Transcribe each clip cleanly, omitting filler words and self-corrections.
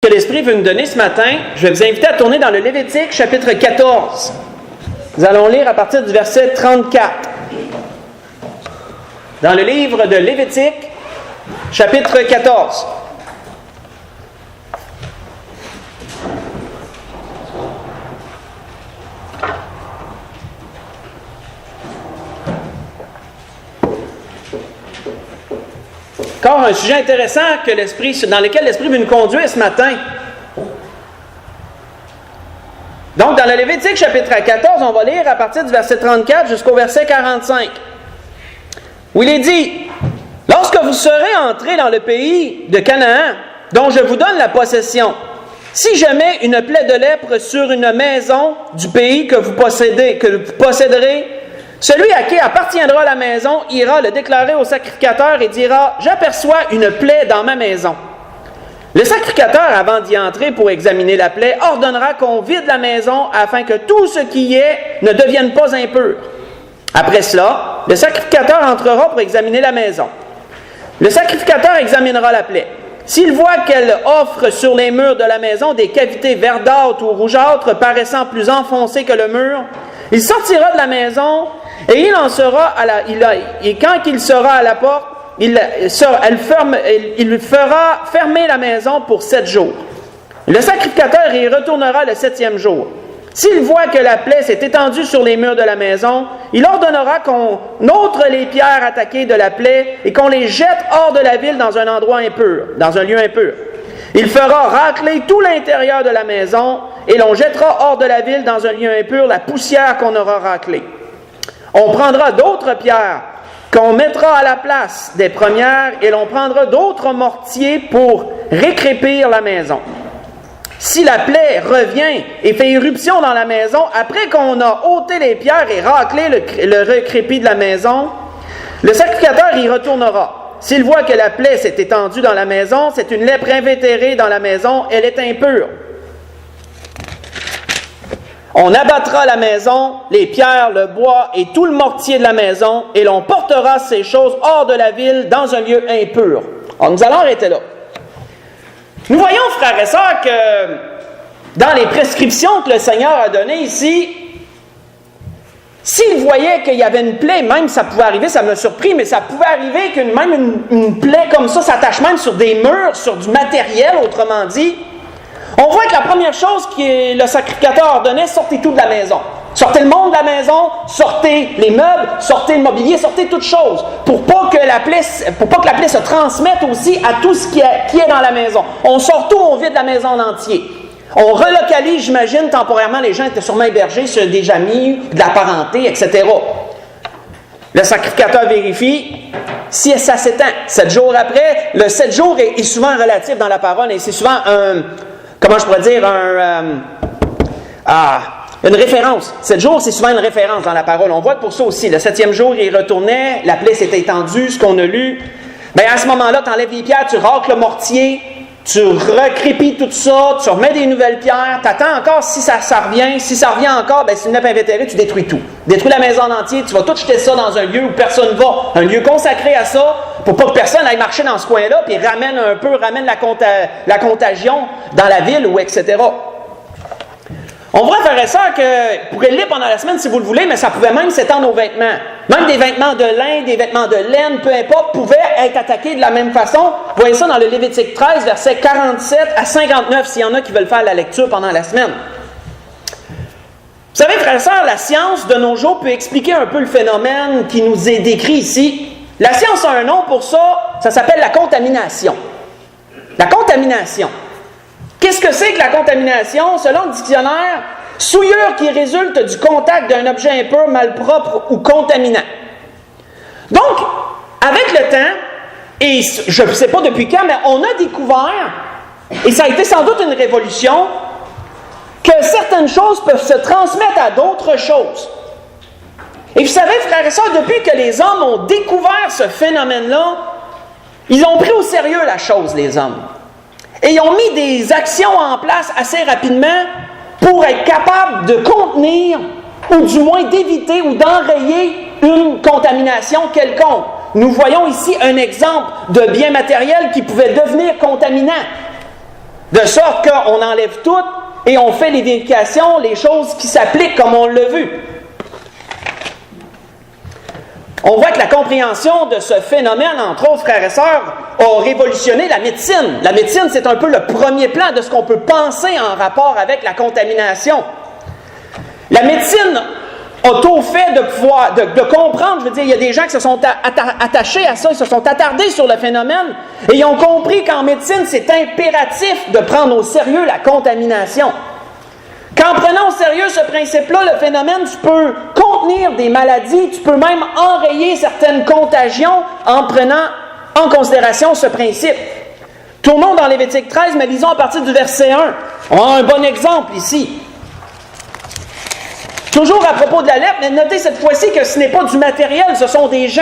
Que l'Esprit veut nous donner ce matin, je vais vous inviter à tourner dans le Lévitique, chapitre 14. Nous allons lire à partir du verset 34. Dans le livre de Lévitique, chapitre 14. Encore un sujet intéressant dans lequel l'Esprit veut nous conduire ce matin. Donc, dans le Lévitique, chapitre 14, on va lire à partir du verset 34 jusqu'au verset 45, où il est dit: « Lorsque vous serez entrés dans le pays de Canaan, dont je vous donne la possession, si je mets une plaie de lèpre sur une maison du pays que vous posséderez, celui à qui appartiendra la maison ira le déclarer au sacrificateur et dira: « J'aperçois une plaie dans ma maison. » Le sacrificateur, avant d'y entrer pour examiner la plaie, ordonnera qu'on vide la maison afin que tout ce qui y est ne devienne pas impur. Après cela, le sacrificateur entrera pour examiner la maison. Le sacrificateur examinera la plaie. S'il voit qu'elle offre sur les murs de la maison des cavités verdâtres ou rougeâtres paraissant plus enfoncées que le mur, il sortira de la maison et quand il sera à la porte, il fera fermer la maison pour 7 jours. Le sacrificateur y retournera le 7e jour. S'il voit que la plaie s'est étendue sur les murs de la maison, il ordonnera qu'on ôte les pierres attaquées de la plaie et qu'on les jette hors de la ville dans un endroit impur, dans un lieu impur. Il fera racler tout l'intérieur de la maison et l'on jettera hors de la ville dans un lieu impur la poussière qu'on aura raclée. On prendra d'autres pierres qu'on mettra à la place des premières et l'on prendra d'autres mortiers pour récrépir la maison. Si la plaie revient et fait éruption dans la maison, après qu'on a ôté les pierres et raclé le récrépit de la maison, le sacrificateur y retournera. S'il voit que la plaie s'est étendue dans la maison, c'est une lèpre invétérée dans la maison, elle est impure. On abattra la maison, les pierres, le bois et tout le mortier de la maison, et l'on portera ces choses hors de la ville dans un lieu impur. Alors, nous allons arrêter là. Nous voyons, frères et sœurs, que dans les prescriptions que le Seigneur a données ici, s'il voyait qu'il y avait une plaie, même ça pouvait arriver, ça m'a surpris, mais ça pouvait arriver qu'une plaie comme ça s'attache même sur des murs, sur du matériel, autrement dit. On voit que la première chose que le sacrificateur ordonnait, sortez tout de la maison. Sortez le monde de la maison, sortez les meubles, sortez le mobilier, sortez toutes choses, pour pas que la plaie se transmette aussi à tout ce qui est dans la maison. On sort tout, on vide la maison en entier. On relocalise, j'imagine, temporairement, les gens étaient sûrement hébergés sur des amis, de la parenté, etc. Le sacrificateur vérifie si ça s'étend. 7 jours après, le 7 jours est souvent relatif dans la parole et c'est souvent une référence. 7 jours, c'est souvent une référence dans la parole. On voit que pour ça aussi, le 7e jour, il retournait, la plaie s'est étendue, ce qu'on a lu. Bien, à ce moment-là, tu enlèves les pierres, tu racles le mortier, tu recrépis tout ça, tu remets des nouvelles pierres, tu attends encore si ça revient. Si ça revient encore, bien, c'est une lèpre invétérée, tu détruis tout. Détruis la maison en entier, tu vas tout jeter ça dans un lieu où personne va. Un lieu consacré à ça, pour pas que personne aille marcher dans ce coin-là, puis ramène la contagion dans la ville, ou etc. On voit, frères et sœurs, que vous pourrez le lire pendant la semaine si vous le voulez, mais ça pouvait même s'étendre aux vêtements. Même des vêtements de lin, des vêtements de laine, peu importe, pouvaient être attaqués de la même façon. Vous voyez ça dans le Lévitique 13, versets 47 à 59, s'il y en a qui veulent faire la lecture pendant la semaine. Vous savez, frères et sœurs, la science de nos jours peut expliquer un peu le phénomène qui nous est décrit ici. La science a un nom pour ça, ça s'appelle la contamination. La contamination. Qu'est-ce que c'est que la contamination? Selon le dictionnaire, souillure qui résulte du contact d'un objet impur, malpropre ou contaminant. Donc, avec le temps, et je ne sais pas depuis quand, mais on a découvert, et ça a été sans doute une révolution, que certaines choses peuvent se transmettre à d'autres choses. Et vous savez, frères et sœurs, depuis que les hommes ont découvert ce phénomène-là, ils ont pris au sérieux la chose, les hommes. Et ils ont mis des actions en place assez rapidement pour être capables de contenir, ou du moins d'éviter ou d'enrayer une contamination quelconque. Nous voyons ici un exemple de bien matériel qui pouvait devenir contaminant. De sorte qu'on enlève tout et on fait les vérifications, les choses qui s'appliquent comme on l'a vu. On voit que la compréhension de ce phénomène, entre autres, frères et sœurs, a révolutionné la médecine. La médecine, c'est un peu le premier plan de ce qu'on peut penser en rapport avec la contamination. La médecine a tout fait de comprendre, je veux dire, il y a des gens qui se sont attachés à ça, ils se sont attardés sur le phénomène, et ils ont compris qu'en médecine, c'est impératif de prendre au sérieux la contamination. Qu'en prenant au sérieux ce principe-là, le phénomène, tu peux contenir des maladies, tu peux même enrayer certaines contagions en prenant en considération ce principe. Tournons dans Lévitique 13, mais lisons à partir du verset 1. On a un bon exemple ici. Toujours à propos de la lèpre, mais notez cette fois-ci que ce n'est pas du matériel, ce sont des gens.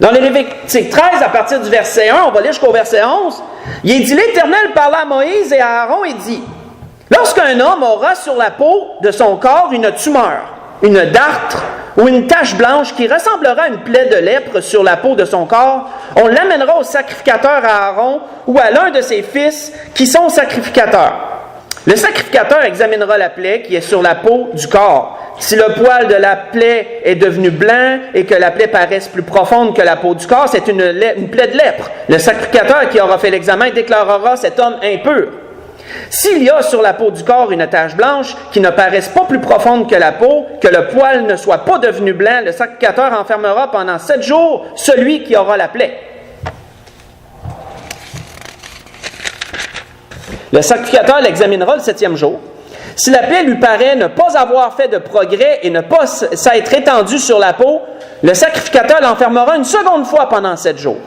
Dans les Lévitique 13, à partir du verset 1, on va lire jusqu'au verset 11, il est dit, l'Éternel parla à Moïse et à Aaron et dit, « Lorsqu'un homme aura sur la peau de son corps une tumeur, une dartre ou une tache blanche qui ressemblera à une plaie de lèpre sur la peau de son corps, on l'amènera au sacrificateur à Aaron ou à l'un de ses fils qui sont sacrificateurs. Le sacrificateur examinera la plaie qui est sur la peau du corps. Si le poil de la plaie est devenu blanc et que la plaie paraisse plus profonde que la peau du corps, c'est une plaie de lèpre. Le sacrificateur qui aura fait l'examen déclarera cet homme impur. S'il y a sur la peau du corps une tache blanche qui ne paraisse pas plus profonde que la peau, que le poil ne soit pas devenu blanc, le sacrificateur enfermera pendant 7 jours celui qui aura la plaie. Le sacrificateur l'examinera le 7e jour. Si la plaie lui paraît ne pas avoir fait de progrès et ne pas s'être étendue sur la peau, le sacrificateur l'enfermera une seconde fois pendant 7 jours.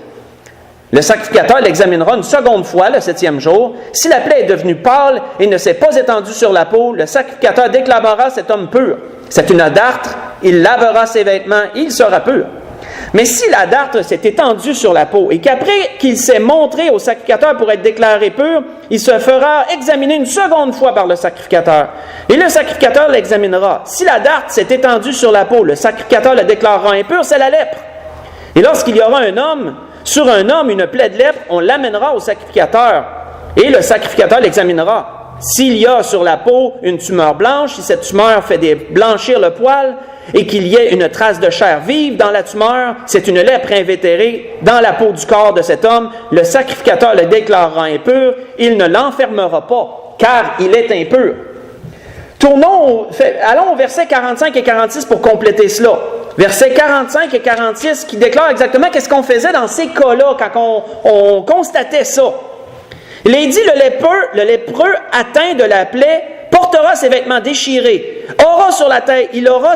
Le sacrificateur l'examinera une seconde fois le 7e jour. Si la plaie est devenue pâle et ne s'est pas étendue sur la peau, le sacrificateur déclarera cet homme pur. C'est une dartre, il lavera ses vêtements, il sera pur. Mais si la dartre s'est étendue sur la peau et qu'après qu'il s'est montré au sacrificateur pour être déclaré pur, il se fera examiner une seconde fois par le sacrificateur. Et le sacrificateur l'examinera. Si la dartre s'est étendue sur la peau, le sacrificateur le déclarera impur, c'est la lèpre. Et lorsqu'il y aura sur un homme une plaie de lèpre, on l'amènera au sacrificateur. Et le sacrificateur l'examinera. S'il y a sur la peau une tumeur blanche, si cette tumeur fait blanchir le poil, et qu'il y ait une trace de chair vive dans la tumeur, c'est une lèpre invétérée dans la peau du corps de cet homme, le sacrificateur le déclarera impur, il ne l'enfermera pas, car il est impur. Allons au verset 45 et 46 pour compléter cela. Versets 45 et 46 qui déclarent exactement qu'est-ce qu'on faisait dans ces cas-là quand on constatait ça. Il est dit, le lépreux atteint de la plaie portera ses vêtements déchirés, il aura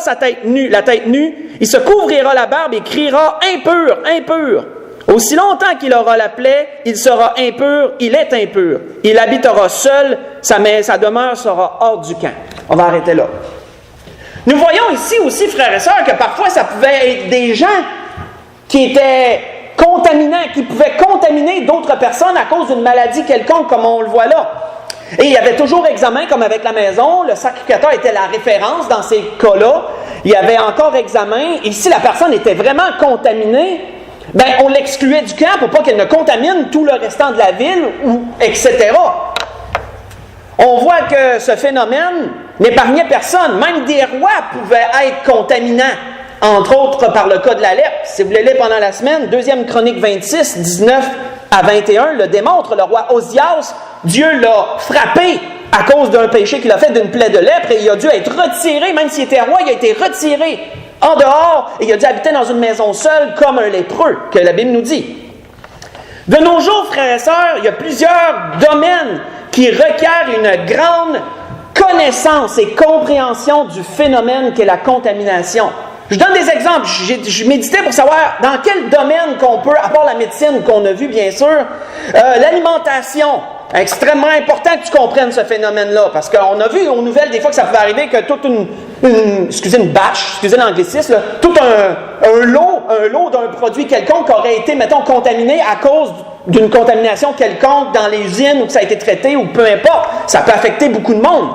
la tête nue, il se couvrira la barbe et criera « Impur, impur ». Aussi longtemps qu'il aura la plaie, il sera impur, il est impur. Il habitera seul, sa demeure sera hors du camp. On va arrêter là. Nous voyons ici aussi, frères et sœurs, que parfois ça pouvait être des gens qui étaient contaminants, qui pouvaient contaminer d'autres personnes à cause d'une maladie quelconque, comme on le voit là. Et il y avait toujours examen, comme avec la maison. Le sacrificateur était la référence dans ces cas-là. Il y avait encore examen. Et si la personne était vraiment contaminée, on l'excluait du camp pour pas qu'elle ne contamine tout le restant de la ville, etc. On voit que ce phénomène n'épargnait personne. Même des rois pouvaient être contaminants, entre autres par le cas de la lèpre. Si vous voulez lire pendant la semaine, 2e Chronique 26, 19 à 21, le démontre. Le roi Osias, Dieu l'a frappé à cause d'un péché qu'il a fait d'une plaie de lèpre et il a dû être retiré, même s'il était roi, il a été retiré en dehors et il a dû habiter dans une maison seule comme un lépreux, que la Bible nous dit. De nos jours, frères et sœurs, il y a plusieurs domaines qui requièrent une grande connaissance et compréhension du phénomène qu'est la contamination. Je donne des exemples. Je méditais pour savoir dans quel domaine qu'on peut, à part la médecine qu'on a vu bien sûr, l'alimentation. Extrêmement important que tu comprennes ce phénomène-là, parce qu'on a vu aux nouvelles des fois que ça pouvait arriver que toute une bâche, excusez l'anglicisme, tout un lot d'un produit quelconque aurait été, mettons, contaminé à cause d'une contamination quelconque dans les usines où ça a été traité ou peu importe. Ça peut affecter beaucoup de monde.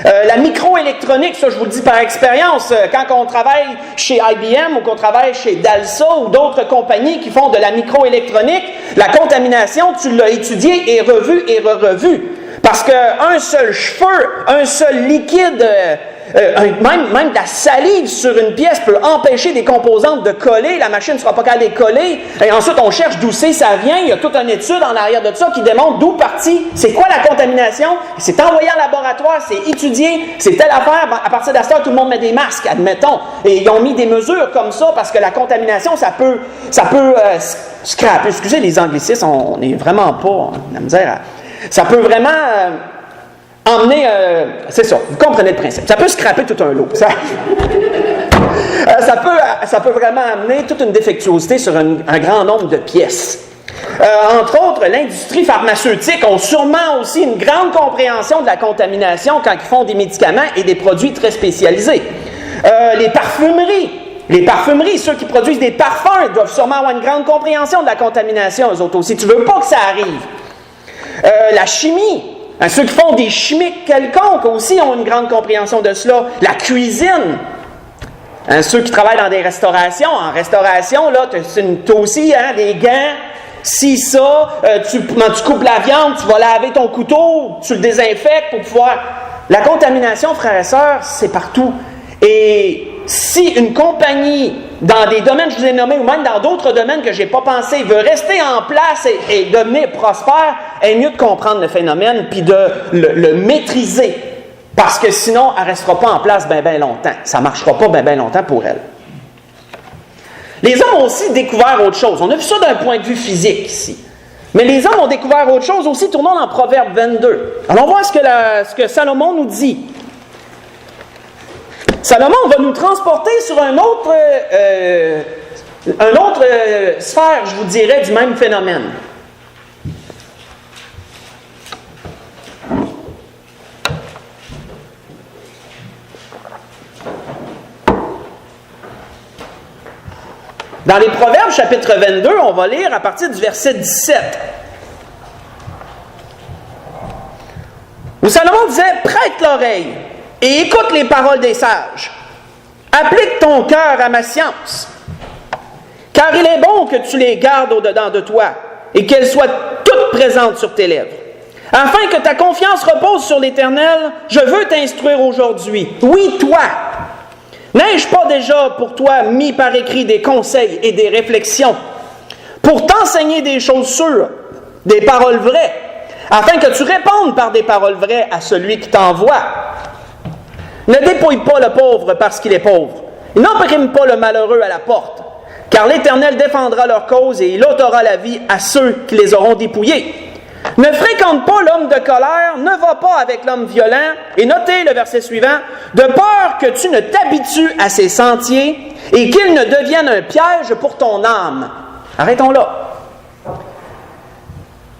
La microélectronique, ça je vous le dis par expérience, quand on travaille chez IBM ou qu'on travaille chez DALSA ou d'autres compagnies qui font de la microélectronique, la contamination, tu l'as étudiée et revue et re-revue. Parce qu'un seul cheveu, un seul liquide, même de la salive sur une pièce peut empêcher des composantes de coller, la machine ne sera pas capable de les coller, et ensuite on cherche d'où ça vient, il y a toute une étude en arrière de ça qui démontre d'où partit, c'est quoi la contamination, c'est envoyé en laboratoire, c'est étudié, c'est telle affaire, à partir de ça, tout le monde met des masques, admettons, et ils ont mis des mesures comme ça parce que la contamination, ça peut scraper, excusez les anglicismes, on n'est vraiment pas, la misère, ça peut vraiment... emmener, c'est ça, vous comprenez le principe. Ça peut scraper tout un lot. Ça peut vraiment amener toute une défectuosité sur un grand nombre de pièces. Entre autres, l'industrie pharmaceutique a sûrement aussi une grande compréhension de la contamination quand ils font des médicaments et des produits très spécialisés. Les parfumeries, ceux qui produisent des parfums doivent sûrement avoir une grande compréhension de la contamination, eux autres aussi. Tu ne veux pas que ça arrive. La chimie, ceux qui font des chimiques quelconques aussi ont une grande compréhension de cela. La cuisine, ceux qui travaillent dans des restaurations, en restauration, là, tu as aussi des gants, si ça, tu coupes la viande, tu vas laver ton couteau, tu le désinfectes pour pouvoir... La contamination, frères et sœurs, c'est partout. Et si une compagnie, dans des domaines que je vous ai nommés, ou même dans d'autres domaines que je n'ai pas pensé, veut rester en place et devenir prospère, est mieux de comprendre le phénomène puis de le maîtriser. Parce que sinon, elle ne restera pas en place bien longtemps. Ça ne marchera pas bien longtemps pour elle. Les hommes ont aussi découvert autre chose. On a vu ça d'un point de vue physique ici. Mais les hommes ont découvert autre chose aussi. Tournons dans Proverbe 22. Allons voir ce que Salomon nous dit. Salomon va nous transporter sur une autre sphère, je vous dirais, du même phénomène. Dans les Proverbes, chapitre 22, on va lire à partir du verset 17. Où Salomon disait « Prête l'oreille et écoute les paroles des sages. Applique ton cœur à ma science. Car il est bon que tu les gardes au-dedans de toi et qu'elles soient toutes présentes sur tes lèvres. Afin que ta confiance repose sur l'Éternel, je veux t'instruire aujourd'hui. Oui, toi! N'ai-je pas déjà pour toi mis par écrit des conseils et des réflexions pour t'enseigner des choses sûres, des paroles vraies, afin que tu répondes par des paroles vraies à celui qui t'envoie? Ne dépouille pas le pauvre parce qu'il est pauvre. N'opprime pas le malheureux à la porte, car l'Éternel défendra leur cause et il ôtera la vie à ceux qui les auront dépouillés. Ne fréquente pas l'homme de colère, ne va pas avec l'homme violent, et notez le verset suivant, de peur que tu ne t'habitues à ses sentiers et qu'il ne devienne un piège pour ton âme. Arrêtons là.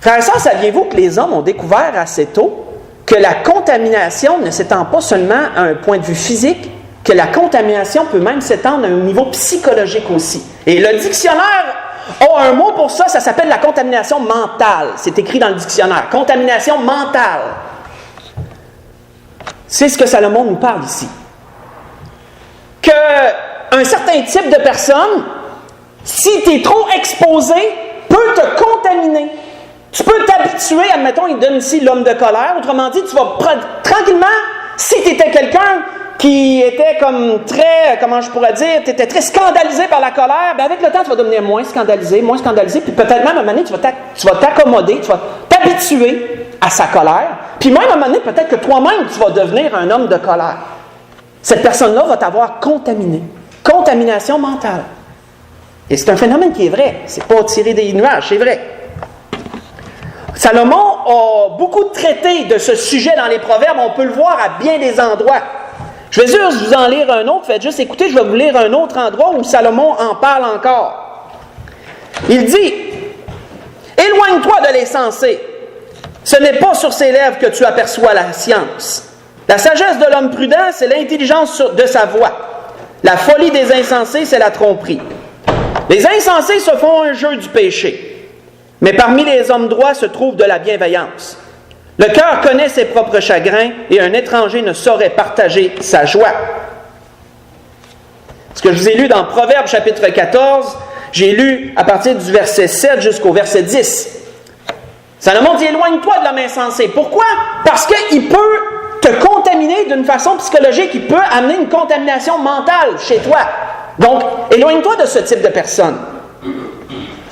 Frères et sœurs, saviez-vous que les hommes ont découvert assez tôt que la contamination ne s'étend pas seulement à un point de vue physique, que la contamination peut même s'étendre à un niveau psychologique aussi. Et le dictionnaire a un mot pour ça, ça s'appelle la contamination mentale. C'est écrit dans le dictionnaire. Contamination mentale. C'est ce que Salomon nous parle ici. Qu'un certain type de personne, si tu es trop exposé, peut te contaminer. Tu peux t'habituer, admettons, il donne ici l'homme de colère. Autrement dit, tu vas tranquillement, si tu étais quelqu'un qui était comme très, comment je pourrais dire, tu étais très scandalisé par la colère, bien avec le temps, tu vas devenir moins scandalisé, puis peut-être même à un moment donné, tu vas t'accommoder, tu vas t'habituer à sa colère, puis même à un moment donné, peut-être que toi-même, tu vas devenir un homme de colère. Cette personne-là va t'avoir contaminé. Contamination mentale. Et c'est un phénomène qui est vrai. C'est pas tirer des nuages, c'est vrai. Salomon a beaucoup traité de ce sujet dans les Proverbes. On peut le voir à bien des endroits. Je vais juste vous en lire un autre. Faites juste écouter, je vais vous lire un autre endroit où Salomon en parle encore. Il dit, « Éloigne-toi de l'insensé. Ce n'est pas sur ses lèvres que tu aperçois la science. La sagesse de l'homme prudent, c'est l'intelligence de sa voix. La folie des insensés, c'est la tromperie. Les insensés se font un jeu du péché. Mais parmi les hommes droits se trouve de la bienveillance. Le cœur connaît ses propres chagrins et un étranger ne saurait partager sa joie. Ce que je vous ai lu dans Proverbes chapitre 14, j'ai lu à partir du verset 7 jusqu'au verset 10. Salomon dit « Éloigne-toi de l'homme insensé ». Pourquoi? Parce qu'il peut te contaminer d'une façon psychologique, il peut amener une contamination mentale chez toi. Donc, éloigne-toi de ce type de personne.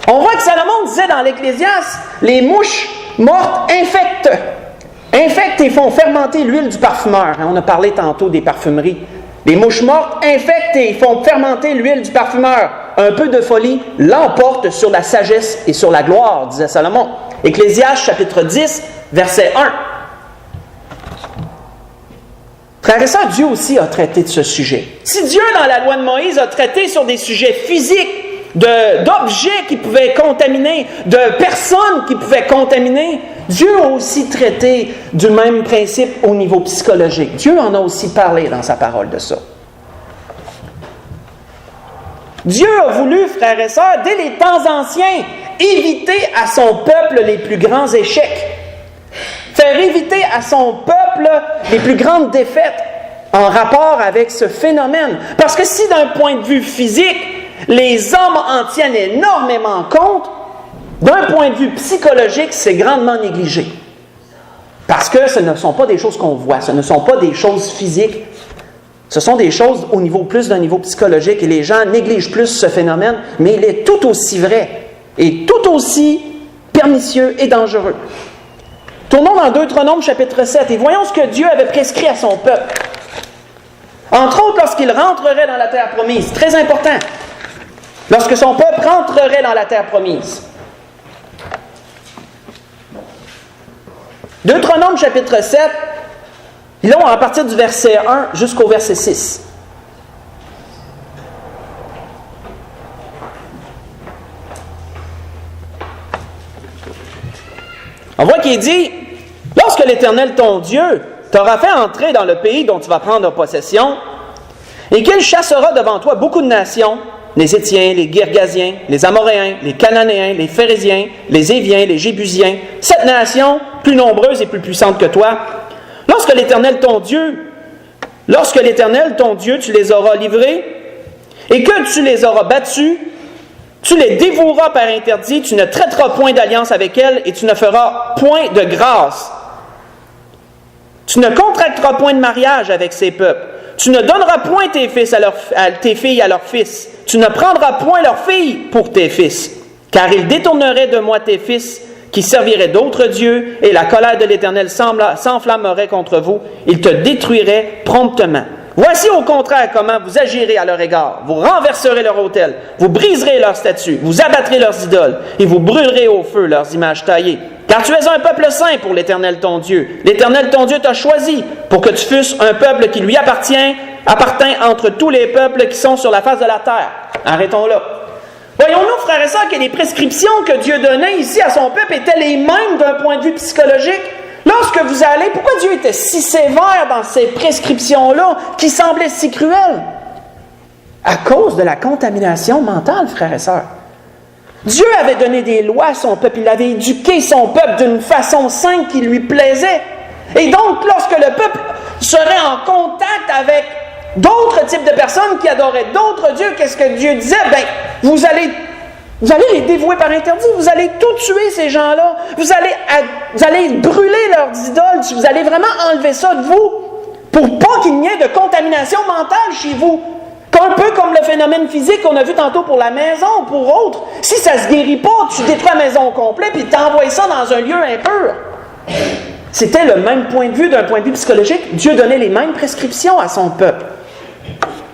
On voit que Salomon disait dans l'Ecclésiaste, les mouches mortes infectent et font fermenter l'huile du parfumeur. On a parlé tantôt des parfumeries. Les mouches mortes infectent et font fermenter l'huile du parfumeur. Un peu de folie l'emporte sur la sagesse et sur la gloire, disait Salomon. Ecclésiaste chapitre 10, verset 1. Frères et sœurs, Dieu aussi a traité de ce sujet. Si Dieu, dans la loi de Moïse, a traité sur des sujets physiques, d'objets qui pouvaient contaminer, de personnes qui pouvaient contaminer, Dieu a aussi traité du même principe au niveau psychologique. Dieu en a aussi parlé dans sa parole de ça. Dieu a voulu, frères et sœurs, dès les temps anciens, éviter à son peuple les plus grands échecs. Faire éviter à son peuple les plus grandes défaites en rapport avec ce phénomène. Parce que si d'un point de vue physique, les hommes en tiennent énormément compte, d'un point de vue psychologique, c'est grandement négligé. Parce que ce ne sont pas des choses qu'on voit, ce ne sont pas des choses physiques, ce sont des choses au niveau plus d'un niveau psychologique et les gens négligent plus ce phénomène, mais il est tout aussi vrai et tout aussi pernicieux et dangereux. Tournons dans Deutéronome chapitre 7 et voyons ce que Dieu avait prescrit à son peuple. Entre autres, lorsqu'il rentrerait dans la terre promise. Très important. Lorsque son peuple rentrerait dans la terre promise. Deutéronome chapitre 7, là, à partir du verset 1 jusqu'au verset 6. On voit qu'il dit, « Lorsque l'Éternel, ton Dieu, t'aura fait entrer dans le pays dont tu vas prendre possession, et qu'il chassera devant toi beaucoup de nations, les Hétiens, les Girgasiens, les Amoréens, les Cananéens, les Phérésiens, les Éviens, les Jébusiens, 7 nations plus nombreuses et plus puissantes que toi, lorsque l'Éternel, ton Dieu, tu les auras livrés, et que tu les auras battus, tu les dévoueras par interdit, tu ne traiteras point d'alliance avec elles, et tu ne feras point de grâce. Tu ne contracteras point de mariage avec ces peuples. Tu ne donneras point tes filles à leurs fils. Tu ne prendras point leurs filles pour tes fils. Car ils détourneraient de moi tes fils, qui serviraient d'autres dieux, et la colère de l'Éternel s'enflammerait contre vous. Il te détruirait promptement. Voici au contraire comment vous agirez à leur égard. Vous renverserez leur autel, vous briserez leurs statues, vous abattrez leurs idoles, et vous brûlerez au feu leurs images taillées. Car tu es un peuple saint pour l'Éternel ton Dieu. L'Éternel ton Dieu t'a choisi pour que tu fusses un peuple qui lui appartient entre tous les peuples qui sont sur la face de la terre. Arrêtons là. Voyons-nous, frères et sœurs, que les prescriptions que Dieu donnait ici à son peuple étaient les mêmes d'un point de vue psychologique. Lorsque vous allez, pourquoi Dieu était si sévère dans ces prescriptions-là, qui semblaient si cruelles? À cause de la contamination mentale, frères et sœurs. Dieu avait donné des lois à son peuple, il avait éduqué son peuple d'une façon sainte qui lui plaisait. Et donc, lorsque le peuple serait en contact avec d'autres types de personnes qui adoraient d'autres dieux, qu'est-ce que Dieu disait? Vous allez les dévouer par interdit, vous allez tout tuer ces gens-là, vous allez brûler leurs idoles, vous allez vraiment enlever ça de vous, pour pas qu'il n'y ait de contamination mentale chez vous. Un peu comme le phénomène physique qu'on a vu tantôt pour la maison ou pour autre. Si ça ne se guérit pas, tu détruis la maison au complet puis tu envoies ça dans un lieu impur. C'était le même point de vue d'un point de vue psychologique. Dieu donnait les mêmes prescriptions à son peuple.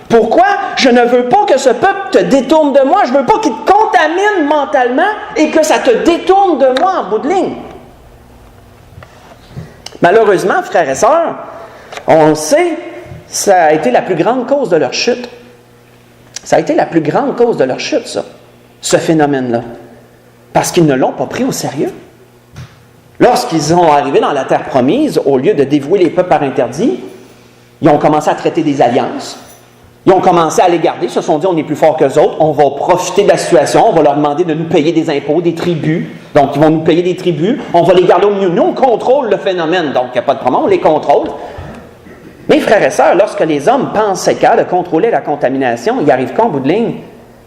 Pourquoi? Je ne veux pas que ce peuple te détourne de moi. Je ne veux pas qu'il te contamine mentalement et que ça te détourne de moi en bout de ligne. Malheureusement, frères et sœurs, on le sait, ça a été la plus grande cause de leur chute. Ça a été la plus grande cause de leur chute, ça, ce phénomène-là. Parce qu'ils ne l'ont pas pris au sérieux. Lorsqu'ils sont arrivés dans la terre promise, au lieu de dévouer les peuples par interdit, ils ont commencé à traiter des alliances. Ils ont commencé à les garder, ils se sont dit, on est plus fort qu'eux autres, on va profiter de la situation, on va leur demander de nous payer des impôts, des tribus. Donc, ils vont nous payer des tribus, on va les garder au milieu. Nous, on contrôle le phénomène, donc il n'y a pas de problème, on les contrôle. Mes frères et sœurs, lorsque les hommes pensent être capables de contrôler la contamination, il arrive qu'en bout de ligne,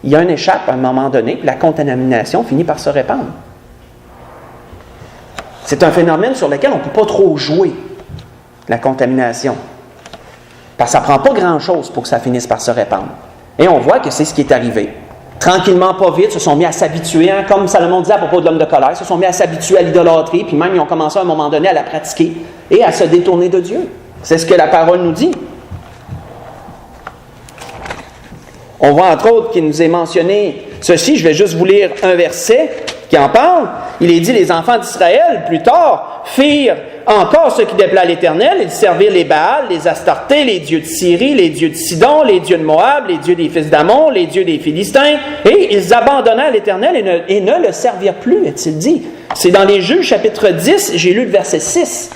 il y a une échappe à un moment donné, puis la contamination finit par se répandre. C'est un phénomène sur lequel on ne peut pas trop jouer, la contamination. Parce que ça ne prend pas grand-chose pour que ça finisse par se répandre. Et on voit que c'est ce qui est arrivé. Tranquillement, pas vite, se sont mis à s'habituer, hein, comme Salomon disait à propos de l'homme de colère, se sont mis à s'habituer à l'idolâtrie, puis même ils ont commencé à un moment donné à la pratiquer et à se détourner de Dieu. C'est ce que la parole nous dit. On voit entre autres qu'il nous est mentionné ceci, je vais juste vous lire un verset qui en parle. Il est dit, les enfants d'Israël, plus tard, firent encore ce qui déplaît à l'Éternel. Ils servirent les Baals, les Astartés, les dieux de Syrie, les dieux de Sidon, les dieux de Moab, les dieux des fils d'Ammon, les dieux des Philistins, et ils abandonnèrent l'Éternel et ne le servirent plus, est-il dit. C'est dans les Juges, chapitre 10, j'ai lu le verset 6.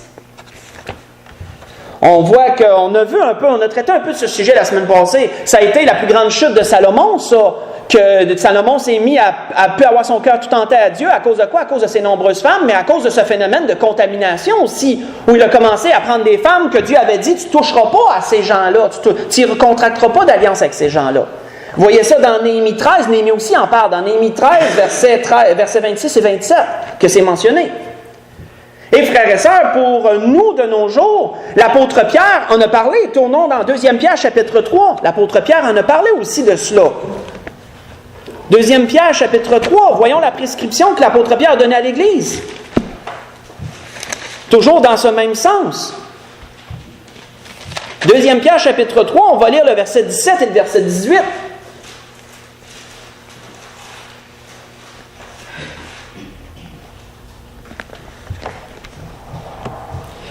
On voit qu'on a vu un peu, on a traité un peu de ce sujet la semaine passée. Ça a été la plus grande chute de Salomon, ça. Que Salomon s'est mis à plus avoir son cœur tout entier à Dieu. À cause de quoi? À cause de ses nombreuses femmes, mais à cause de ce phénomène de contamination aussi, où il a commencé à prendre des femmes que Dieu avait dit, tu ne toucheras pas à ces gens-là, tu ne contracteras pas d'alliance avec ces gens-là. Vous voyez ça dans Néhémie 13, Néhémie aussi en parle, dans Néhémie 13, versets 26 et 27, que c'est mentionné. Et frères et sœurs, pour nous de nos jours, l'apôtre Pierre en a parlé. Tournons dans 2 Pierre chapitre 3. L'apôtre Pierre en a parlé aussi de cela. 2 Pierre chapitre 3, voyons la prescription que l'apôtre Pierre a donnée à l'Église. Toujours dans ce même sens. 2 Pierre chapitre 3, on va lire le verset 17 et le verset 18.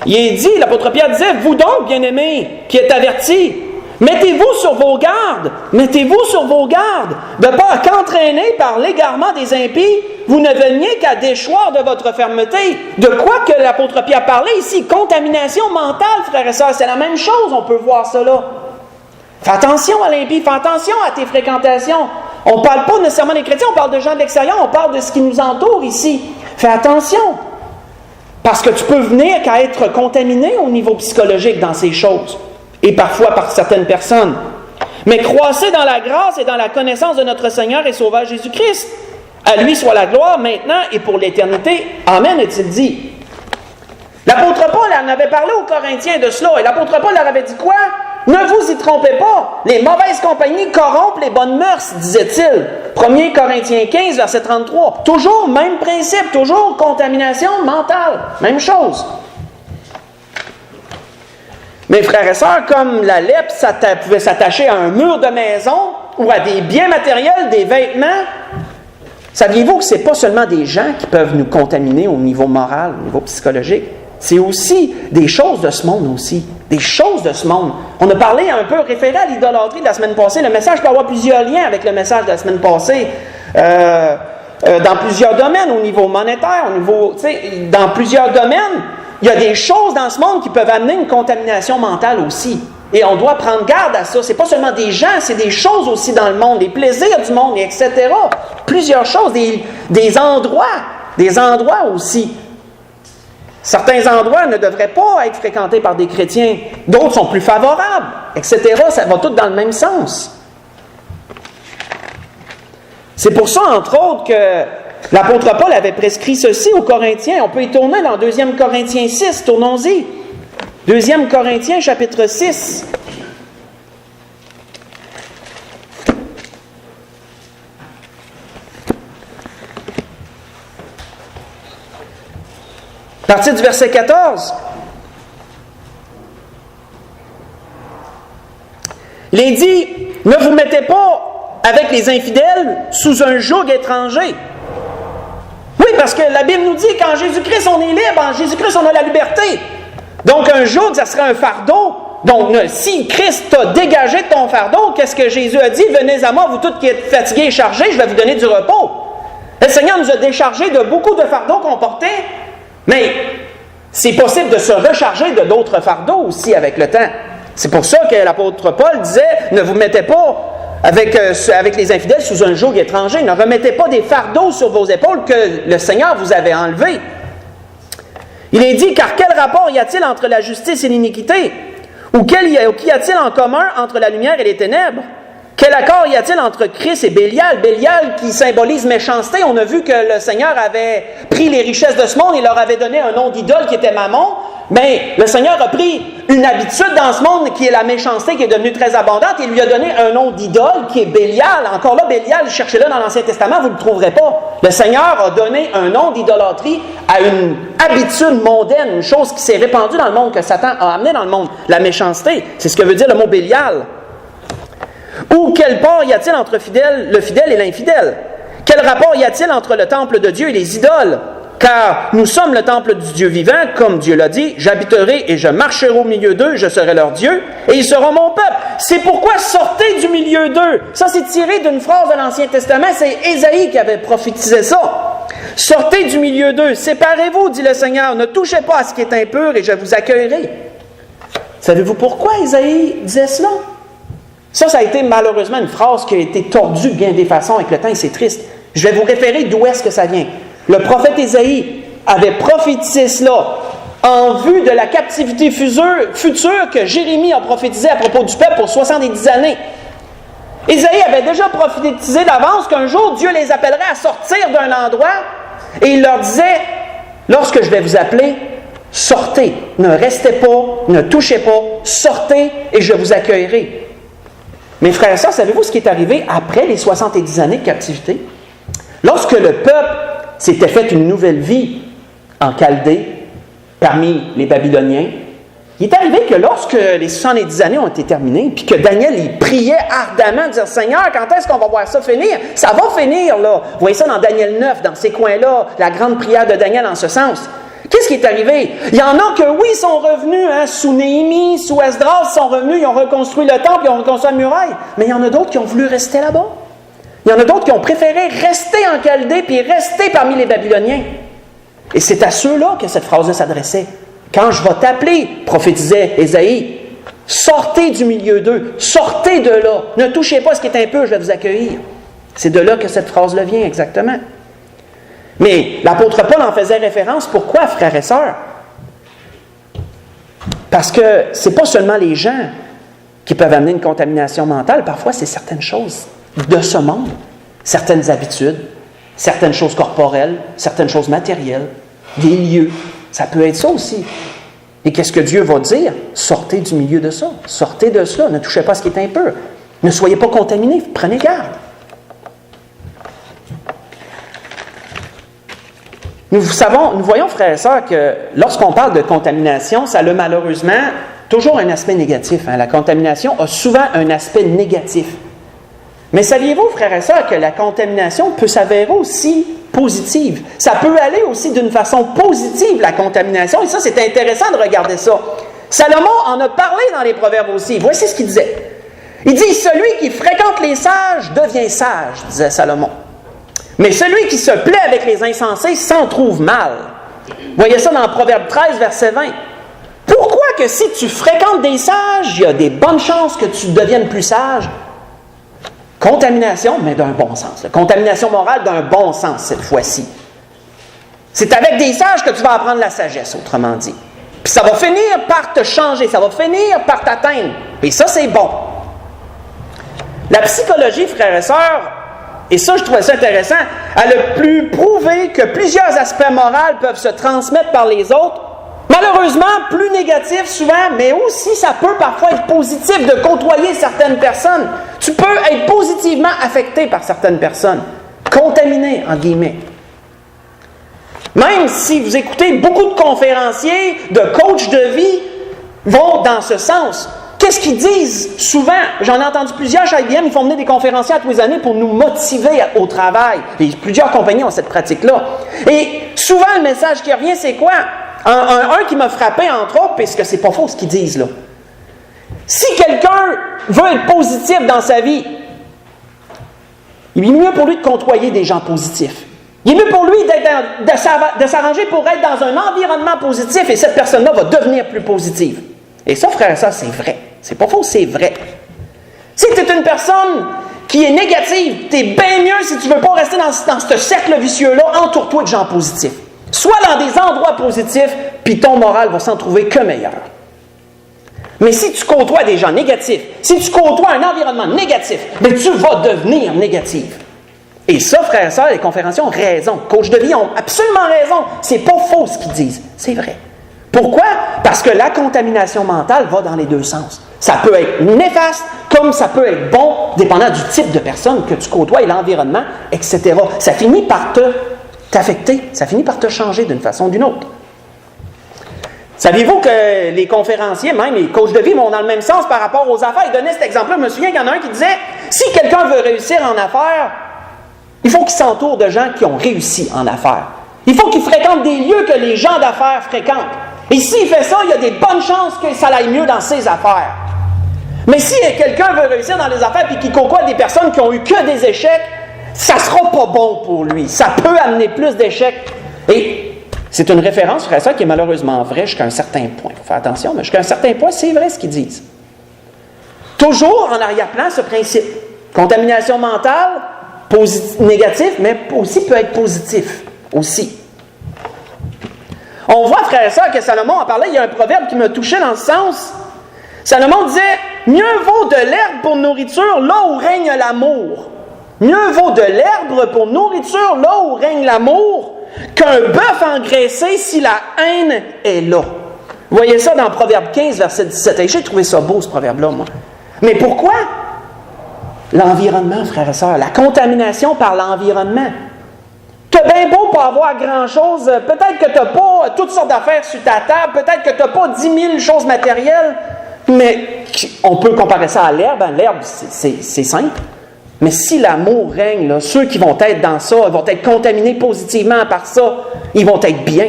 Il est dit, l'apôtre Pierre disait, vous donc, bien-aimés, qui êtes avertis, mettez-vous sur vos gardes, de peur qu'entraînés par l'égarement des impies, vous ne veniez qu'à déchoir de votre fermeté. De quoi que l'apôtre Pierre parlait ici? Contamination mentale, frères et sœurs, c'est la même chose, on peut voir cela. Fais attention à l'impie, fais attention à tes fréquentations. On ne parle pas nécessairement des chrétiens, on parle de gens de l'extérieur, on parle de ce qui nous entoure ici. Fais attention. Parce que tu peux venir qu'à être contaminé au niveau psychologique dans ces choses. Et parfois par certaines personnes. Mais croissez dans la grâce et dans la connaissance de notre Seigneur et Sauveur Jésus-Christ. À lui soit la gloire maintenant et pour l'éternité. Amen, est-il dit. L'apôtre Paul en avait parlé aux Corinthiens de cela. Et l'apôtre Paul leur avait dit quoi? Ne vous y trompez pas. Les mauvaises compagnies corrompent les bonnes mœurs, disait-il. 1 Corinthiens 15, verset 33. Toujours même principe, toujours contamination mentale. Même chose. Mes frères et sœurs, comme la lèpre pouvait s'attacher à un mur de maison ou à des biens matériels, des vêtements, saviez-vous que ce n'est pas seulement des gens qui peuvent nous contaminer au niveau moral, au niveau psychologique? C'est aussi des choses de ce monde aussi. Des choses de ce monde. On a parlé un peu, référé à l'idolâtrie de la semaine passée. Le message peut avoir plusieurs liens avec le message de la semaine passée. Dans plusieurs domaines, au niveau monétaire, dans plusieurs domaines, il y a des choses dans ce monde qui peuvent amener une contamination mentale aussi. Et on doit prendre garde à ça. Ce n'est pas seulement des gens, c'est des choses aussi dans le monde, des plaisirs du monde, etc. Plusieurs choses, des endroits aussi. Certains endroits ne devraient pas être fréquentés par des chrétiens. D'autres sont plus favorables, etc. Ça va tout dans le même sens. C'est pour ça, entre autres, que l'apôtre Paul avait prescrit ceci aux Corinthiens. On peut y tourner dans 2 Corinthiens 6. Tournons-y. 2 Corinthiens, chapitre 6. À partir du verset 14. Il est dit, ne vous mettez pas avec les infidèles sous un joug étranger. Oui, parce que la Bible nous dit qu'en Jésus-Christ, on est libre, en Jésus-Christ, on a la liberté. Donc, un joug, ça serait un fardeau. Donc, si Christ t'a dégagé de ton fardeau, qu'est-ce que Jésus a dit? Venez à moi, vous tous qui êtes fatigués et chargés, je vais vous donner du repos. Le Seigneur nous a déchargés de beaucoup de fardeaux qu'on portait. Mais c'est possible de se recharger de d'autres fardeaux aussi avec le temps. C'est pour ça que l'apôtre Paul disait, ne vous mettez pas avec les infidèles sous un joug étranger. Ne remettez pas des fardeaux sur vos épaules que le Seigneur vous avait enlevés. Il est dit, car quel rapport y a-t-il entre la justice et l'iniquité? Ou qu'y a-t-il en commun entre la lumière et les ténèbres? Quel accord y a-t-il entre Christ et Bélial? Bélial qui symbolise méchanceté. On a vu que le Seigneur avait pris les richesses de ce monde et leur avait donné un nom d'idole qui était Mammon. Mais le Seigneur a pris une habitude dans ce monde qui est la méchanceté, qui est devenue très abondante, et il lui a donné un nom d'idole qui est Bélial. Encore là, Bélial, cherchez-le dans l'Ancien Testament, vous ne le trouverez pas. Le Seigneur a donné un nom d'idolâtrie à une habitude mondaine, une chose qui s'est répandue dans le monde, que Satan a amené dans le monde, la méchanceté. C'est ce que veut dire le mot Bélial. Ou quel rapport y a-t-il entre le fidèle et l'infidèle? Quel rapport y a-t-il entre le temple de Dieu et les idoles? Car nous sommes le temple du Dieu vivant, comme Dieu l'a dit, j'habiterai et je marcherai au milieu d'eux, je serai leur Dieu, et ils seront mon peuple. C'est pourquoi sortez du milieu d'eux. Ça, c'est tiré d'une phrase de l'Ancien Testament, c'est Ésaïe qui avait prophétisé ça. Sortez du milieu d'eux, séparez-vous, dit le Seigneur, ne touchez pas à ce qui est impur et je vous accueillerai. Savez-vous pourquoi Ésaïe disait cela? Ça a été malheureusement une phrase qui a été tordue bien des façons avec le temps et c'est triste. Je vais vous référer d'où est-ce que ça vient. Le prophète Ésaïe avait prophétisé cela en vue de la captivité future que Jérémie a prophétisé à propos du peuple pour 70 années. Ésaïe avait déjà prophétisé d'avance qu'un jour Dieu les appellerait à sortir d'un endroit et il leur disait, lorsque je vais vous appeler, sortez, ne restez pas, ne touchez pas, sortez et je vous accueillerai. Mes frères et sœurs, savez-vous ce qui est arrivé après les 70 années de captivité? Lorsque le peuple s'était fait une nouvelle vie en Chaldée, parmi les Babyloniens, il est arrivé que lorsque les 70 années ont été terminées, puis que Daniel, il priait ardemment, disant « Seigneur, quand est-ce qu'on va voir ça finir? Ça va finir, là! » Vous voyez ça dans Daniel 9, dans ces coins-là, la grande prière de Daniel en ce sens. Qu'est-ce qui est arrivé? Il y en a que, oui, sont revenus, sous Néhémie, sous Esdras, ils sont revenus, ils ont reconstruit le temple, ils ont reconstruit la muraille. Mais il y en a d'autres qui ont voulu rester là-bas. Il y en a d'autres qui ont préféré rester en Chaldée puis rester parmi les Babyloniens. Et c'est à ceux-là que cette phrase-là s'adressait. Quand je vais t'appeler, prophétisait Ésaïe, sortez du milieu d'eux, sortez de là, ne touchez pas ce qui est impur, je vais vous accueillir. C'est de là que cette phrase-là vient exactement. Mais l'apôtre Paul en faisait référence. Pourquoi, frères et sœurs? Parce que ce n'est pas seulement les gens qui peuvent amener une contamination mentale, parfois c'est certaines choses de ce monde, certaines habitudes, certaines choses corporelles, certaines choses matérielles, des lieux. Ça peut être ça aussi. Et qu'est-ce que Dieu va dire? Sortez du milieu de ça. Sortez de cela. Ne touchez pas à ce qui est impur. Ne soyez pas contaminés. Prenez garde. Nous voyons, frères et sœurs, que lorsqu'on parle de contamination, ça a malheureusement toujours un aspect négatif. La contamination a souvent un aspect négatif. Mais saviez-vous, frères et sœurs, que la contamination peut s'avérer aussi positive? Ça peut aller aussi d'une façon positive, la contamination. Et ça, c'est intéressant de regarder ça. Salomon en a parlé dans les Proverbes aussi. Voici ce qu'il disait. Il dit, « Celui qui fréquente les sages devient sage, disait Salomon. Mais celui qui se plaît avec les insensés s'en trouve mal. » Voyez ça dans Proverbe 13, verset 20. Pourquoi que si tu fréquentes des sages, il y a des bonnes chances que tu deviennes plus sage? Contamination, mais d'un bon sens. Contamination morale d'un bon sens, cette fois-ci. C'est avec des sages que tu vas apprendre la sagesse, autrement dit. Puis ça va finir par te changer, ça va finir par t'atteindre. Et ça, c'est bon. La psychologie, frères et sœurs, et ça, je trouvais ça intéressant, elle a pu prouver que plusieurs aspects moraux peuvent se transmettre par les autres. Malheureusement, plus négatif souvent, mais aussi ça peut parfois être positif de côtoyer certaines personnes. Tu peux être positivement affecté par certaines personnes, contaminé, en guillemets. Même si vous écoutez beaucoup de conférenciers, de coachs de vie, vont dans ce sens. Qu'est-ce qu'ils disent souvent? J'en ai entendu plusieurs chez IBM, ils font venir des conférenciers à tous les années pour nous motiver au travail. Et plusieurs compagnies ont cette pratique-là. Et souvent, le message qui revient, c'est quoi? Un qui m'a frappé, entre autres, parce que c'est pas faux ce qu'ils disent là. Si quelqu'un veut être positif dans sa vie, il est mieux pour lui de côtoyer des gens positifs. Il est mieux pour lui de s'arranger pour être dans un environnement positif et cette personne-là va devenir plus positive. Et ça, frère et sœurs, c'est vrai. C'est pas faux, c'est vrai. Si tu es une personne qui est négative, tu es bien mieux, si tu ne veux pas rester dans ce cercle vicieux-là, entoure-toi de gens positifs. Sois dans des endroits positifs, puis ton moral va s'en trouver que meilleur. Mais si tu côtoies des gens négatifs, si tu côtoies un environnement négatif, bien, tu vas devenir négatif. Et ça, frères et sœurs, les conférenciers ont raison. Coachs de vie ont absolument raison. C'est pas faux ce qu'ils disent. C'est vrai. Pourquoi? Parce que la contamination mentale va dans les deux sens. Ça peut être néfaste, comme ça peut être bon, dépendant du type de personne que tu côtoies et l'environnement, etc. Ça finit par t'affecter. Ça finit par te changer d'une façon ou d'une autre. Saviez-vous que les conférenciers, même les coachs de vie, vont dans le même sens par rapport aux affaires? Ils donnaient cet exemple-là. Je me souviens qu'il y en a un qui disait, si quelqu'un veut réussir en affaires, il faut qu'il s'entoure de gens qui ont réussi en affaires. Il faut qu'il fréquente des lieux que les gens d'affaires fréquentent. Et s'il fait ça, il y a des bonnes chances que ça aille mieux dans ses affaires. Mais si quelqu'un veut réussir dans les affaires et qu'il côtoie des personnes qui ont eu que des échecs, ça ne sera pas bon pour lui. Ça peut amener plus d'échecs. Et c'est une référence, frère et sœurs, qui est malheureusement vraie jusqu'à un certain point. Il faut faire attention, mais jusqu'à un certain point, c'est vrai ce qu'ils disent. Toujours en arrière-plan, ce principe. Contamination mentale, négatif, mais aussi peut être positif. Aussi. On voit, frères et sœurs, que Salomon en parlait, il y a un proverbe qui m'a touché dans ce sens. Salomon disait, « Mieux vaut de l'herbe pour nourriture là où règne l'amour. Mieux vaut de l'herbe pour nourriture là où règne l'amour qu'un bœuf engraissé si la haine est là. » Vous voyez ça dans Proverbe 15, verset 17. Et j'ai trouvé ça beau, ce proverbe-là, moi. Mais pourquoi? L'environnement, frères et sœurs. La contamination par l'environnement. Tu as bien beau pas avoir grand-chose. Peut-être que tu n'as pas toutes sortes d'affaires sur ta table. Peut-être que tu n'as pas 10 000 choses matérielles. Mais on peut comparer ça à l'herbe. L'herbe, c'est simple. Mais si l'amour règne, là, ceux qui vont être dans ça, ils vont être contaminés positivement par ça, ils vont être bien.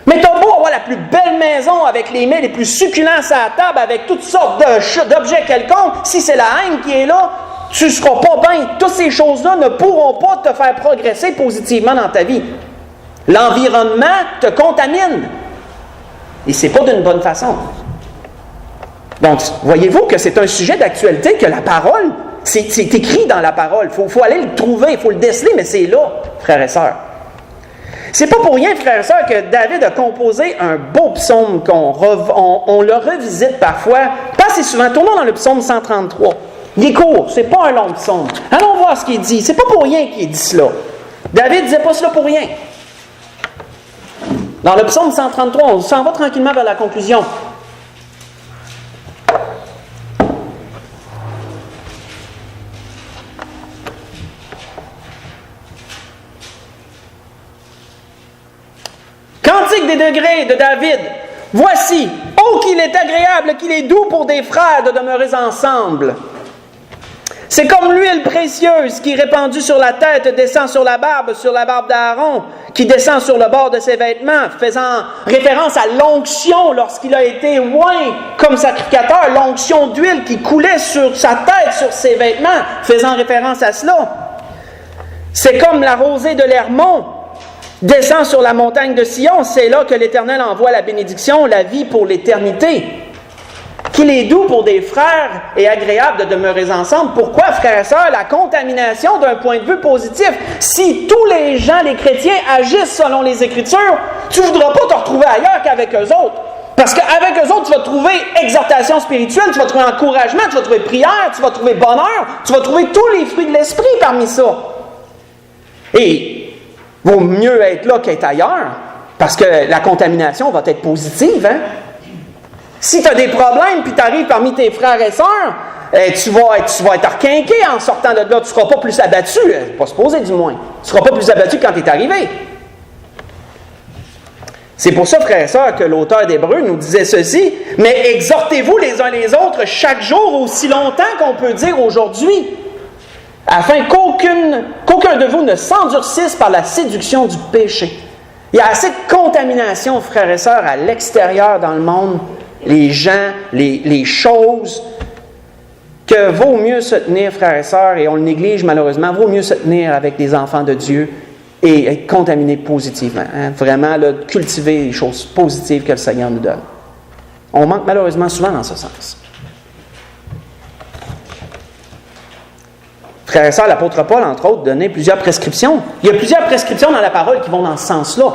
Mais tu as beau avoir la plus belle maison avec les mets les plus succulents à la table, avec toutes sortes d'objets quelconques, si c'est la haine qui est là, tu ne seras pas bien. Toutes ces choses-là ne pourront pas te faire progresser positivement dans ta vie. L'environnement te contamine. Et ce n'est pas d'une bonne façon. Donc, voyez-vous que c'est un sujet d'actualité, que la parole, c'est écrit dans la parole. Il faut aller le trouver, il faut le déceler, mais c'est là, frères et sœurs. C'est pas pour rien, frères et sœurs, que David a composé un beau psaume on le revisite parfois, pas assez souvent. Tournons dans le psaume 133. Il est court, c'est pas un long psaume. Allons voir ce qu'il dit. C'est pas pour rien qu'il dit cela. David ne disait pas cela pour rien. Dans le psaume 133, on s'en va tranquillement vers la conclusion. Cantique des degrés de David. Voici, oh qu'il est agréable, qu'il est doux pour des frères de demeurer ensemble. C'est comme l'huile précieuse qui, répandue sur la tête, descend sur la barbe d'Aaron, qui descend sur le bord de ses vêtements, faisant référence à l'onction lorsqu'il a été oint comme sacrificateur, l'onction d'huile qui coulait sur sa tête, sur ses vêtements, faisant référence à cela. C'est comme la rosée de l'Hermon, descend sur la montagne de Sion, c'est là que l'Éternel envoie la bénédiction, la vie pour l'éternité. Qu'il est doux pour des frères et agréable de demeurer ensemble. Pourquoi, frères et sœurs, la contamination d'un point de vue positif? Si tous les gens, les chrétiens, agissent selon les Écritures, tu ne voudras pas te retrouver ailleurs qu'avec eux autres. Parce qu'avec eux autres, tu vas trouver exhortation spirituelle, tu vas trouver encouragement, tu vas trouver prière, tu vas trouver bonheur, tu vas trouver tous les fruits de l'esprit parmi ça. Et vaut mieux être là qu'être ailleurs, parce que la contamination va être positive, hein? Si tu as des problèmes, puis tu arrives parmi tes frères et sœurs, tu vas être requinqué en sortant de là. Tu ne seras pas plus abattu, pas supposé du moins. Tu ne seras pas plus abattu quand tu es arrivé. C'est pour ça, frères et sœurs, que l'auteur d'Hébreux nous disait ceci, « Mais exhortez-vous les uns les autres chaque jour, aussi longtemps qu'on peut dire aujourd'hui, afin qu'aucun de vous ne s'endurcisse par la séduction du péché. » Il y a assez de contamination, frères et sœurs, à l'extérieur dans le monde, les gens, les choses, que vaut mieux se tenir, frères et sœurs, et on le néglige malheureusement, vaut mieux se tenir avec des enfants de Dieu et être contaminé positivement. Hein? Vraiment, là, cultiver les choses positives que le Seigneur nous donne. On manque malheureusement souvent dans ce sens. Frères et sœurs, l'apôtre Paul, entre autres, donnait plusieurs prescriptions. Il y a plusieurs prescriptions dans la parole qui vont dans ce sens-là.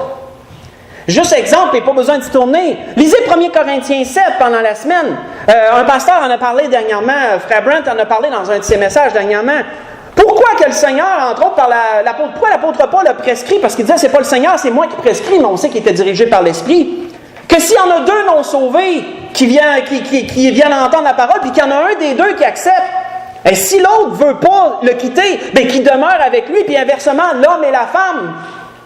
Juste exemple, et pas besoin d'y tourner. Lisez 1 Corinthiens 7 pendant la semaine. Un pasteur en a parlé dernièrement, Frère Brent en a parlé dans un de ses messages dernièrement. Pourquoi que le Seigneur, entre autres, pourquoi l'apôtre Paul a prescrit? Parce qu'il disait, c'est pas le Seigneur, c'est moi qui prescris, mais on sait qu'il était dirigé par l'Esprit. Que s'il y en a deux non sauvés qui viennent entendre la parole, puis qu'il y en a un des deux qui accepte, et si l'autre ne veut pas le quitter, bien qu'il demeure avec lui, puis inversement, l'homme et la femme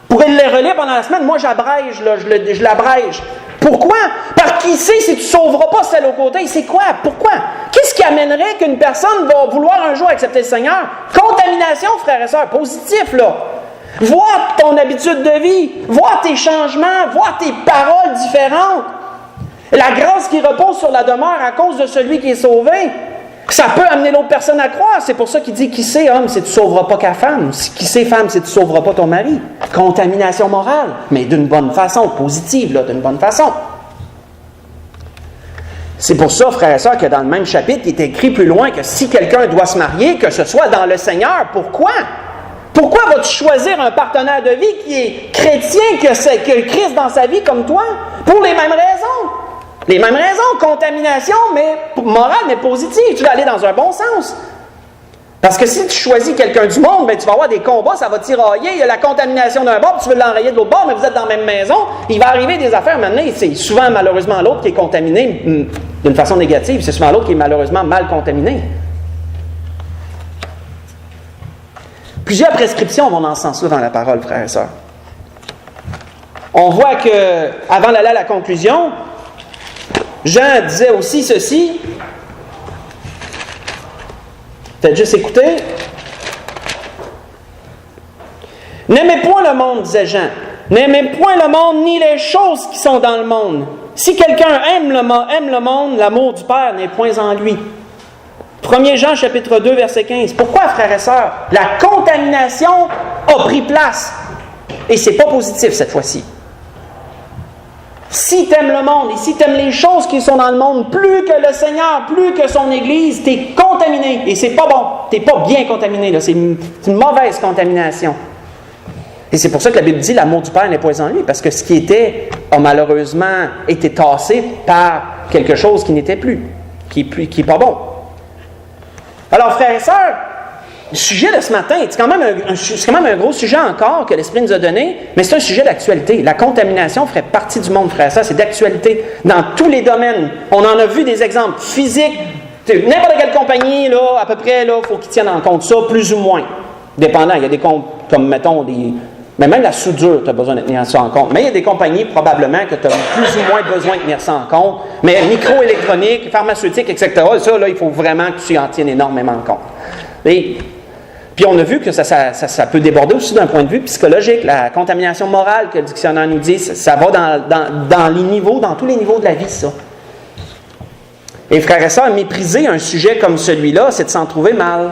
pourraient les relire pendant la semaine. Moi, j'abrège, là, je l'abrège. Pourquoi? Parce qu'il sait si tu ne sauveras pas celle au côté. C'est quoi? Pourquoi? Qu'est-ce qui amènerait qu'une personne va vouloir un jour accepter le Seigneur? Contamination, frères et sœurs, positif, là. Vois ton habitude de vie, vois tes changements, vois tes paroles différentes. La grâce qui repose sur la demeure à cause de celui qui est sauvé, ça peut amener l'autre personne à croire. C'est pour ça qu'il dit, qui sait, homme, si tu ne sauveras pas ta femme. Qui sait, femme, si tu ne sauveras pas ton mari. Contamination morale, mais d'une bonne façon, positive, là, d'une bonne façon. C'est pour ça, frères et sœurs, que dans le même chapitre, il est écrit plus loin que si quelqu'un doit se marier, que ce soit dans le Seigneur. Pourquoi? Pourquoi vas-tu choisir un partenaire de vie qui est chrétien, que Christ dans sa vie comme toi? Pour les mêmes raisons. Les mêmes raisons, contamination, mais morale, mais positive. Tu vas aller dans un bon sens. Parce que si tu choisis quelqu'un du monde, bien, tu vas avoir des combats, ça va tirailler. Il y a la contamination d'un bord, puis tu veux l'enrayer de l'autre bord, mais vous êtes dans la même maison. Il va arriver des affaires maintenant. C'est souvent, malheureusement, l'autre qui est contaminé d'une façon négative. C'est souvent l'autre qui est malheureusement mal contaminé. Plusieurs prescriptions vont dans ce sens-là dans la parole, frères et sœurs. On voit que, avant d'aller à la conclusion, Jean disait aussi ceci. Faites juste écouter. N'aimez point le monde, disait Jean. N'aimez point le monde ni les choses qui sont dans le monde. Si quelqu'un aime le monde, l'amour du Père n'est point en lui. 1 Jean chapitre 2, verset 15. Pourquoi, frères et sœurs? La contamination a pris place. Et c'est pas positif cette fois-ci. Si tu aimes le monde et si tu aimes les choses qui sont dans le monde, plus que le Seigneur, plus que son Église, tu es contaminé. Et c'est pas bon. Tu n'es pas bien contaminé. Là. C'est une mauvaise contamination. Et c'est pour ça que la Bible dit l'amour du Père n'est point en lui. Parce que ce qui était a malheureusement été tassé par quelque chose qui n'était plus. Qui n'est pas bon. Alors, frères et sœurs, le sujet de ce matin, c'est quand même un gros sujet encore que l'Esprit nous a donné, mais c'est un sujet d'actualité. La contamination ferait partie du monde, frères et sœurs. C'est d'actualité dans tous les domaines. On en a vu des exemples physiques. N'importe quelle compagnie, là, à peu près, il faut qu'ils tiennent en compte ça, plus ou moins. Dépendant, il y a des comptes, comme mettons, mais même la soudure, tu as besoin de tenir ça en compte. Mais il y a des compagnies, probablement, que tu as plus ou moins besoin de tenir ça en compte. Mais microélectronique, pharmaceutique, etc., ça, là, il faut vraiment que tu en tiennes énormément en compte. Puis on a vu que ça peut déborder aussi d'un point de vue psychologique. La contamination morale que le dictionnaire nous dit, ça va dans les niveaux, dans tous les niveaux de la vie, ça. Et frères et sœurs, mépriser un sujet comme celui-là, c'est de s'en trouver mal.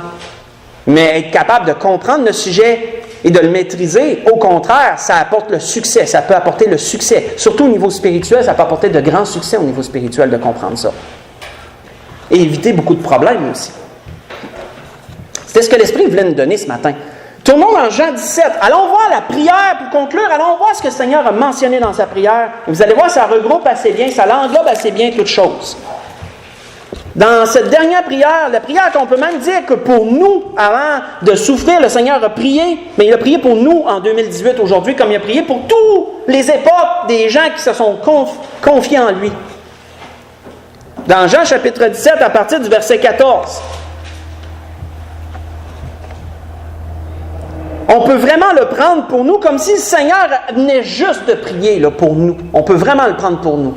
Mais être capable de comprendre le sujet et de le maîtriser, au contraire, ça apporte le succès. Ça peut apporter le succès. Surtout au niveau spirituel, ça peut apporter de grands succès au niveau spirituel de comprendre ça. Et éviter beaucoup de problèmes aussi. C'était ce que l'Esprit voulait nous donner ce matin. Tournons dans Jean 17. Allons voir la prière pour conclure. Allons voir ce que le Seigneur a mentionné dans sa prière. Et vous allez voir, ça regroupe assez bien, ça l'englobe assez bien toutes choses. Dans cette dernière prière, la prière qu'on peut même dire que pour nous, avant de souffrir, le Seigneur a prié, mais il a prié pour nous en 2018 aujourd'hui, comme il a prié pour toutes les époques des gens qui se sont confiés en lui. Dans Jean chapitre 17, à partir du verset 14, on peut vraiment le prendre pour nous comme si le Seigneur venait juste de prier là, pour nous. On peut vraiment le prendre pour nous.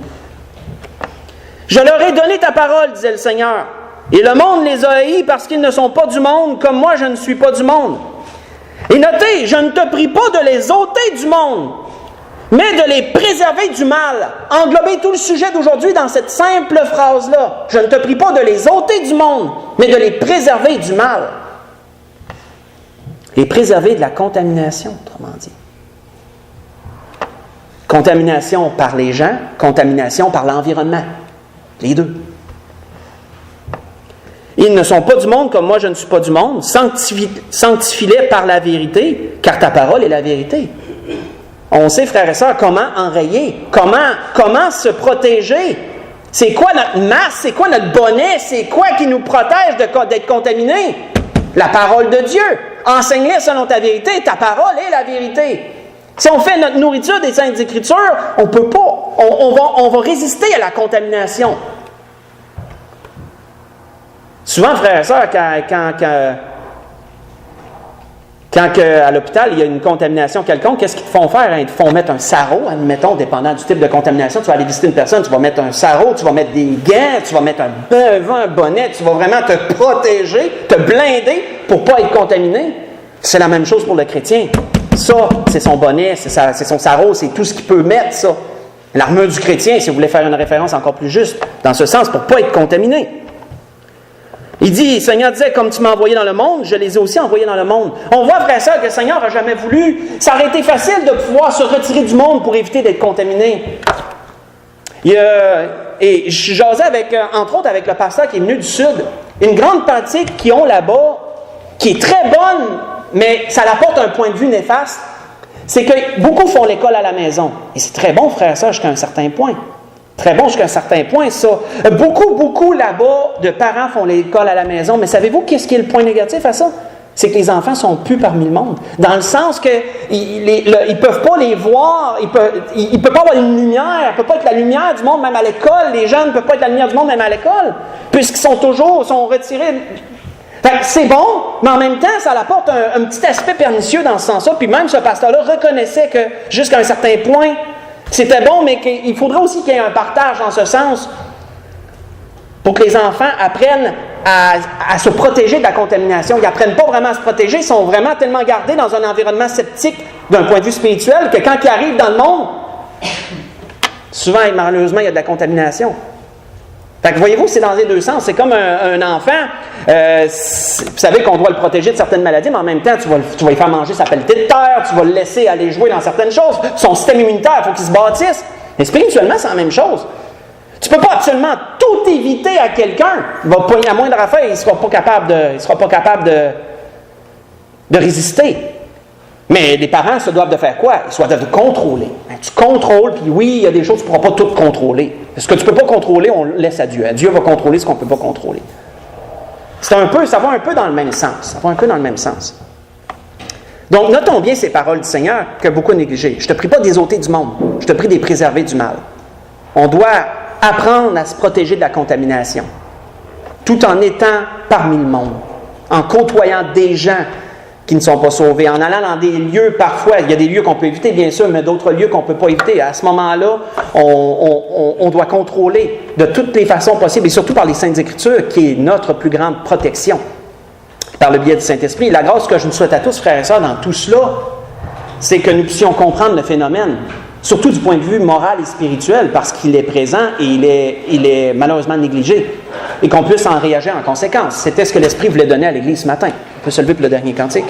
« Je leur ai donné ta parole, disait le Seigneur, et le monde les a haïs parce qu'ils ne sont pas du monde, comme moi je ne suis pas du monde. Et notez, je ne te prie pas de les ôter du monde, mais de les préserver du mal. » Englobez tout le sujet d'aujourd'hui dans cette simple phrase-là. « Je ne te prie pas de les ôter du monde, mais de les préserver du mal. » Les préserver de la contamination, autrement dit. Contamination par les gens, contamination par l'environnement. Les deux. Ils ne sont pas du monde comme moi je ne suis pas du monde. Sanctifie-les par la vérité, car ta parole est la vérité. On sait, frères et sœurs, comment enrayer, comment se protéger. C'est quoi notre masque, c'est quoi notre bonnet, c'est quoi qui nous protège d'être contaminés? La parole de Dieu. Enseigne-les selon ta vérité, ta parole est la vérité. Si on fait notre nourriture des Saintes Écritures, on ne peut pas. On va résister à la contamination. Souvent, frères et sœurs, quand à l'hôpital, il y a une contamination quelconque, qu'est-ce qu'ils te font faire? Ils te font mettre un sarrau, admettons, dépendant du type de contamination. Tu vas aller visiter une personne, tu vas mettre un sarrau, tu vas mettre des gants, tu vas mettre un bonnet, tu vas vraiment te protéger, te blinder pour ne pas être contaminé. C'est la même chose pour le chrétien. Ça, c'est son bonnet, c'est son sarrau, c'est tout ce qu'il peut mettre, ça. L'armure du chrétien, si vous voulez faire une référence encore plus juste, dans ce sens, pour ne pas être contaminé. Il dit, le Seigneur disait, comme tu m'as envoyé dans le monde, je les ai aussi envoyés dans le monde. On voit, frère et sœur, que le Seigneur n'a jamais voulu. Ça aurait été facile de pouvoir se retirer du monde pour éviter d'être contaminé. Et je jasais entre autres avec le pasteur qui est venu du Sud. Une grande pratique qu'ils ont là-bas, qui est très bonne, mais ça apporte un point de vue néfaste, c'est que beaucoup font l'école à la maison. Et c'est très bon, frère et sœur, jusqu'à un certain point. Très bon jusqu'à un certain point, ça. Beaucoup là-bas de parents font l'école à la maison, mais savez-vous qu'est-ce qui est le point négatif à ça? C'est que les enfants ne sont plus parmi le monde. Dans le sens qu'ils ne peuvent pas les voir, il ne peut pas avoir une lumière, il ne peut pas être la lumière du monde même à l'école, les jeunes ne peuvent pas être la lumière du monde même à l'école, puisqu'ils sont retirés. C'est bon, mais en même temps, ça apporte un petit aspect pernicieux dans ce sens-là, puis même ce pasteur-là reconnaissait que jusqu'à un certain point, c'était bon, mais qu'il faudrait aussi qu'il y ait un partage dans ce sens pour que les enfants apprennent à se protéger de la contamination. Ils n'apprennent pas vraiment à se protéger, ils sont vraiment tellement gardés dans un environnement sceptique d'un point de vue spirituel que quand ils arrivent dans le monde, souvent, malheureusement, il y a de la contamination. Fait que voyez-vous, c'est dans les deux sens. C'est comme un enfant, vous savez qu'on doit le protéger de certaines maladies, mais en même temps, tu vas lui faire manger sa pelletée de terre, tu vas le laisser aller jouer dans certaines choses. Son système immunitaire, il faut qu'il se bâtisse. Mais spirituellement, c'est la même chose. Tu ne peux pas absolument tout éviter à quelqu'un. Il va pogner la moindre affaire, il ne sera pas capable de résister. Mais les parents se doivent de faire quoi? Ils doivent de contrôler. Tu contrôles, puis oui, il y a des choses que tu ne pourras pas toutes contrôler. Ce que tu ne peux pas contrôler, on le laisse à Dieu. Dieu va contrôler ce qu'on ne peut pas contrôler. Ça va un peu dans le même sens. Donc, notons bien ces paroles du Seigneur que beaucoup négligées. Je ne te prie pas des ôter du monde. Je te prie des préserver du mal. On doit apprendre à se protéger de la contamination, tout en étant parmi le monde, en côtoyant des gens qui ne sont pas sauvés, en allant dans des lieux, parfois, il y a des lieux qu'on peut éviter, bien sûr, mais d'autres lieux qu'on ne peut pas éviter. À ce moment-là, on doit contrôler de toutes les façons possibles, et surtout par les Saintes Écritures, qui est notre plus grande protection, par le biais du Saint-Esprit. La grâce que je nous souhaite à tous, frères et sœurs, dans tout cela, c'est que nous puissions comprendre le phénomène, surtout du point de vue moral et spirituel, parce qu'il est présent et il est malheureusement négligé, et qu'on puisse en réagir en conséquence. C'était ce que l'Esprit voulait donner à l'Église ce matin. On peut se lever pour le dernier cantique.